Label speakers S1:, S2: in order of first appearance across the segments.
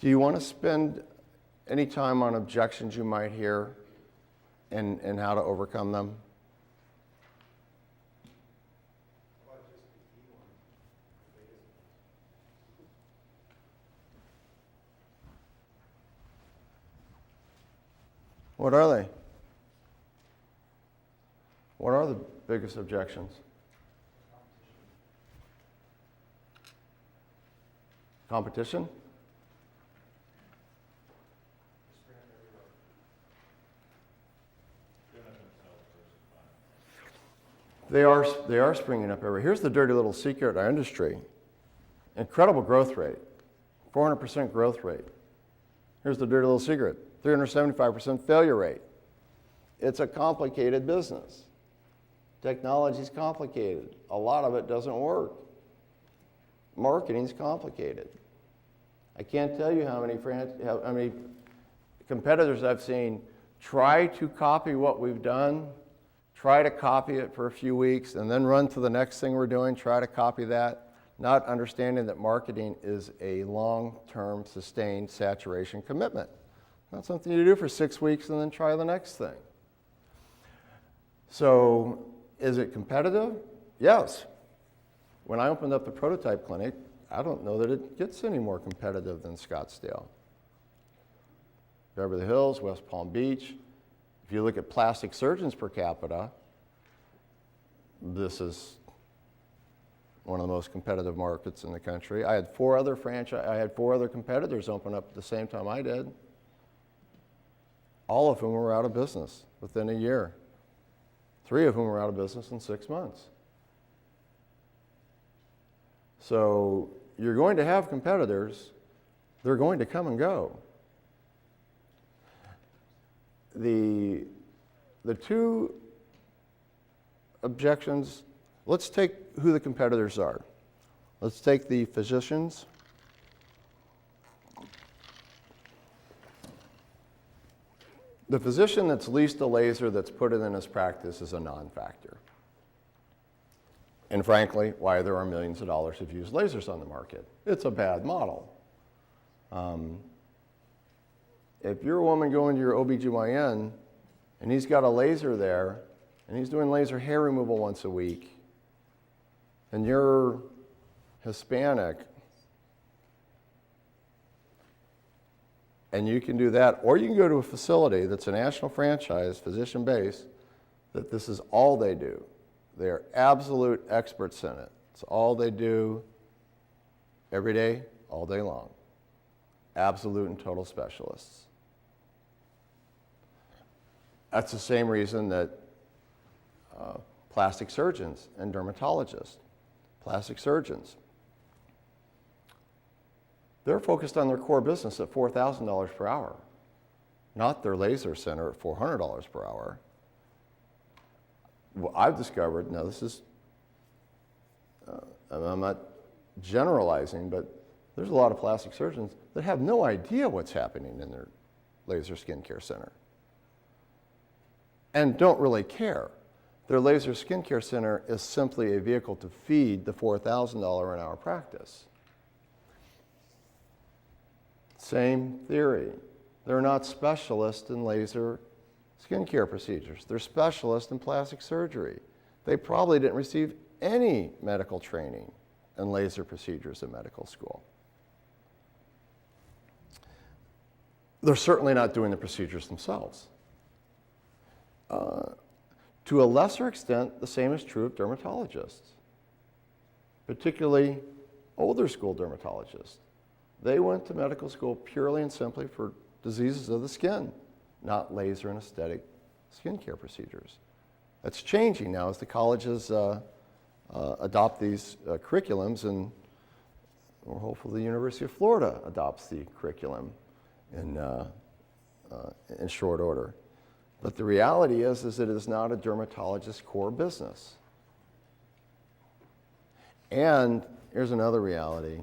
S1: Do you want to spend any time on objections you might hear and how to overcome them? What are they? What are the biggest objections? Competition? They are springing up everywhere. Here's the dirty little secret in our industry. Incredible growth rate, 400% growth rate. Here's the dirty little secret, 375% failure rate. It's a complicated business. Technology's complicated. A lot of it doesn't work. Marketing's complicated. I can't tell you how many competitors I've seen try to copy what we've done, try to copy it for a few weeks, and then run to the next thing we're doing, try to copy that, not understanding that marketing is a long-term, sustained saturation commitment. Not something you do for 6 weeks and then try the next thing. So, is it competitive? Yes. When I opened up the prototype clinic, I don't know that it gets any more competitive than Scottsdale. Beverly Hills, West Palm Beach. If you look at plastic surgeons per capita, this is one of the most competitive markets in the country. I had four other competitors open up at the same time I did, all of whom were out of business within a year. 3 of whom were out of business in 6 months. So you're going to have competitors. They're going to come and go. The two objections, let's take who the competitors are. Let's take the physicians. The physician that's leased a laser that's put it in his practice is a non-factor. And frankly, why there are millions of dollars of used lasers on the market. It's a bad model. If you're a woman going to your OBGYN and he's got a laser there and he's doing laser hair removal once a week, and you're Hispanic, and you can do that, or you can go to a facility that's a national franchise, physician-based, that this is all they do. They are absolute experts in it. It's all they do every day, all day long. Absolute and total specialists. That's the same reason that plastic surgeons and dermatologists, plastic surgeons, they're focused on their core business at $4,000 per hour, not their laser center at $400 per hour. Well, I've discovered, now this is, I'm not generalizing, but there's a lot of plastic surgeons that have no idea what's happening in their laser skincare center and don't really care. Their laser skincare center is simply a vehicle to feed the $4,000 an hour practice. Same theory. They're not specialists in laser skincare procedures. They're specialists in plastic surgery. They probably didn't receive any medical training in laser procedures in medical school. They're certainly not doing the procedures themselves. To a lesser extent, the same is true of dermatologists, particularly older school dermatologists. They went to medical school purely and simply for diseases of the skin, not laser and aesthetic skincare procedures. That's changing now as the colleges adopt these curriculums, and or hopefully the University of Florida adopts the curriculum in short order. But the reality is that it is not a dermatologist's core business. And here's another reality.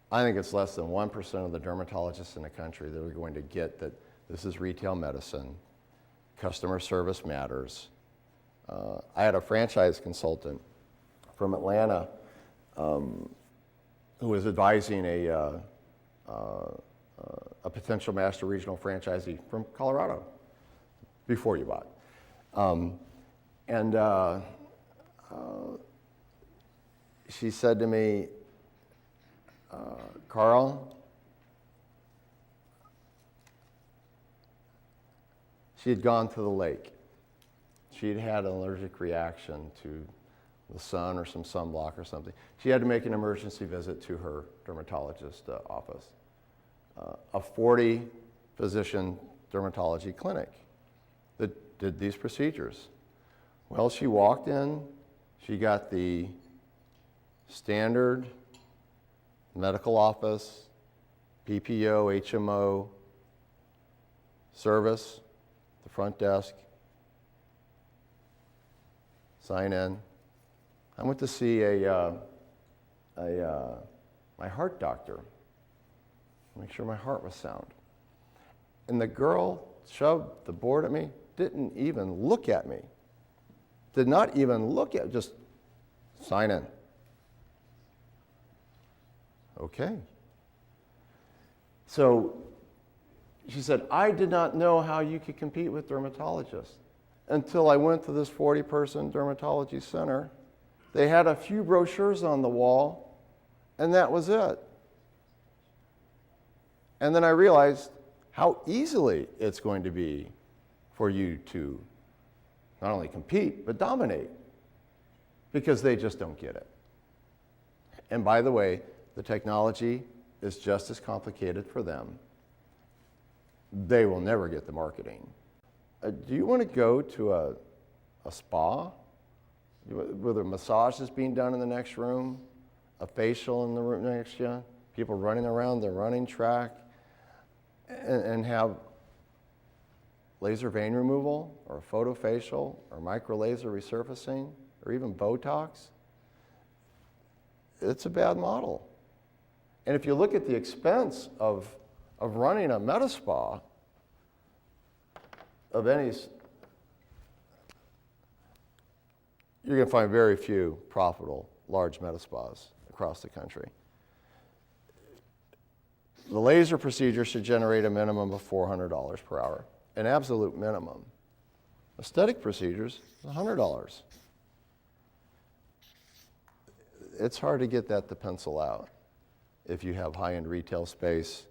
S1: I think it's less than 1% of the dermatologists in the country that are going to get that this is retail medicine, customer service matters. I had a franchise consultant from Atlanta who was advising a a potential master regional franchisee from Colorado before you bought. She said to me, Carl, she had gone to the lake. She had had an allergic reaction to the sun or some sunblock or something. She had to make an emergency visit to her dermatologist office, a 40-physician dermatology clinic that did these procedures. Well, she walked in, she got the standard medical office, PPO, HMO service, the front desk, sign in. I went to see my heart doctor, make sure my heart was sound. And the girl shoved the board at me, didn't even look at me. Did not even look at, just sign in. Okay. So she said, I did not know how you could compete with dermatologists until I went to this 40-person dermatology center. They had a few brochures on the wall, and that was it. And then I realized how easily it's going to be for you to not only compete, but dominate, because they just don't get it. And by the way, the technology is just as complicated for them. They will never get the marketing. Do you want to go to a spa where the massage is being done in the next room, a facial in the room next to you, people running around the running track, and have laser vein removal or a photofacial or microlaser resurfacing or even Botox? It's a bad model. And if you look at the expense of running a med spa of any, you're going to find very few profitable large med spas across the country. The laser procedure should generate a minimum of $400 per hour, an absolute minimum. Aesthetic procedures, $100. It's hard to get that to pencil out if you have high-end retail space,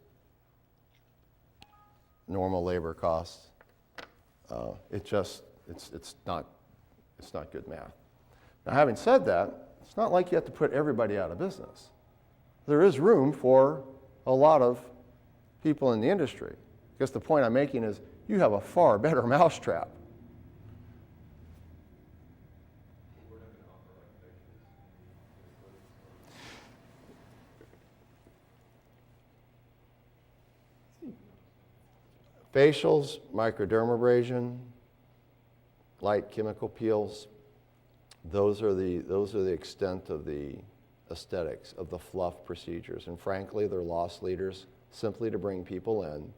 S1: normal labor costs. It's not good math. Now, having said that, it's not like you have to put everybody out of business. There is room for a lot of people in the industry. Because the point I'm making is you have a far better mousetrap. Facials, microdermabrasion, light chemical peels, those are the extent of the aesthetics, of the fluff procedures. And frankly, they're loss leaders simply to bring people in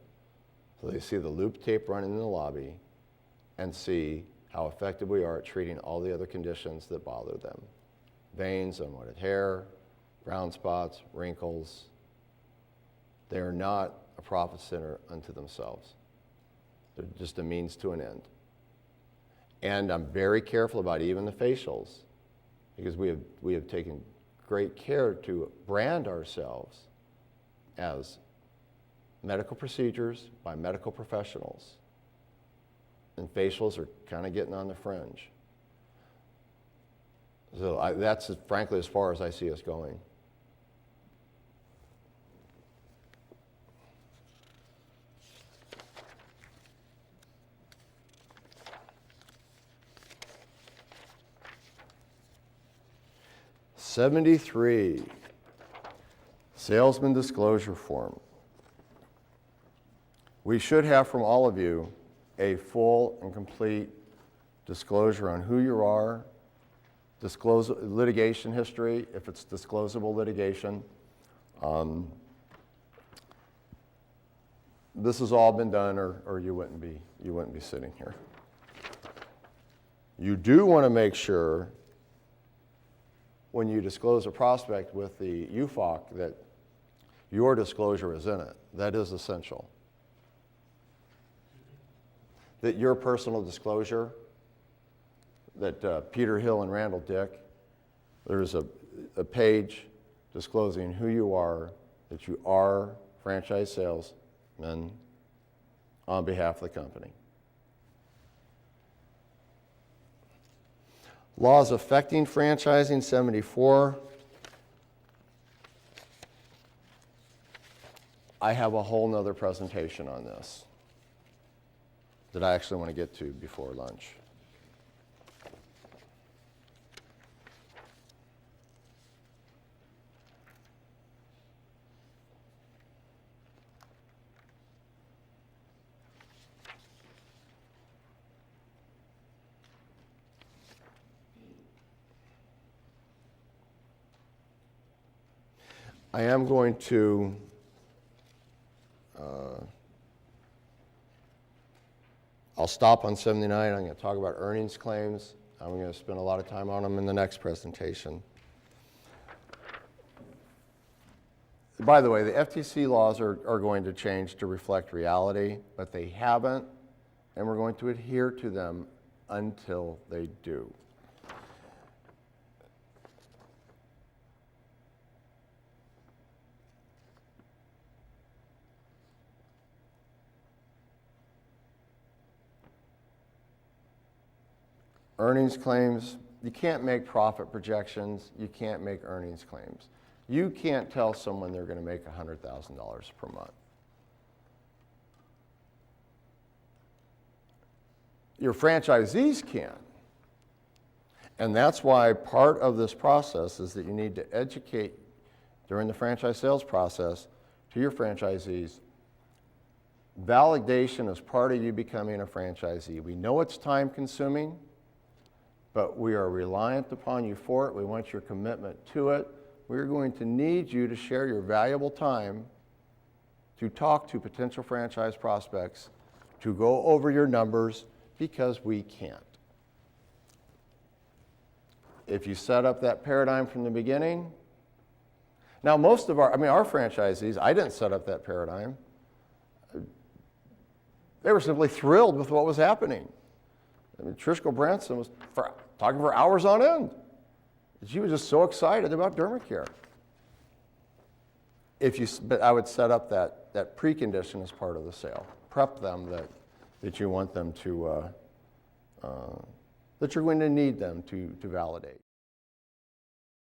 S1: so they see the loop tape running in the lobby and see how effective we are at treating all the other conditions that bother them. Veins, unwanted hair, brown spots, wrinkles. They are not a profit center unto themselves. They're just a means to an end. And I'm very careful about even the facials, because we have taken great care to brand ourselves as medical procedures by medical professionals. And facials are kind of getting on the fringe. So that's frankly as far as I see us going. '73, salesman disclosure form. We should have from all of you a full and complete disclosure on who you are, disclose litigation history, if it's disclosable litigation. This has all been done, or you wouldn't be sitting here. You do want to make sure when you disclose a prospect with the UFOC that your disclosure is in it. That is essential. That your personal disclosure, that Peter Hill and Randall Dick, there's a page disclosing who you are, that you are franchise salesmen on behalf of the company. Laws affecting franchising, 74. I have a whole nother presentation on this that I actually want to get to before lunch. I am going to I'll stop on 79. I'm going to talk about earnings claims. I'm going to spend a lot of time on them in the next presentation. By the way, the FTC laws are going to change to reflect reality, but they haven't, and we're going to adhere to them until they do. Earnings claims, you can't make profit projections, you can't make earnings claims. You can't tell someone they're going to make $100,000 per month. Your franchisees can. And that's why part of this process is that you need to educate during the franchise sales process to your franchisees. Validation is part of you becoming a franchisee. We know it's time consuming, but we are reliant upon you for it. We want your commitment to it. We're going to need you to share your valuable time to talk to potential franchise prospects, to go over your numbers, because we can't. If you set up that paradigm from the beginning, now most of our franchisees, I didn't set up that paradigm. They were simply thrilled with what was happening. Trishka Branson was talking for hours on end. She was just so excited about DermaCare. But I would set up that precondition as part of the sale. Prep them that you want them to, that you're going to need them to validate.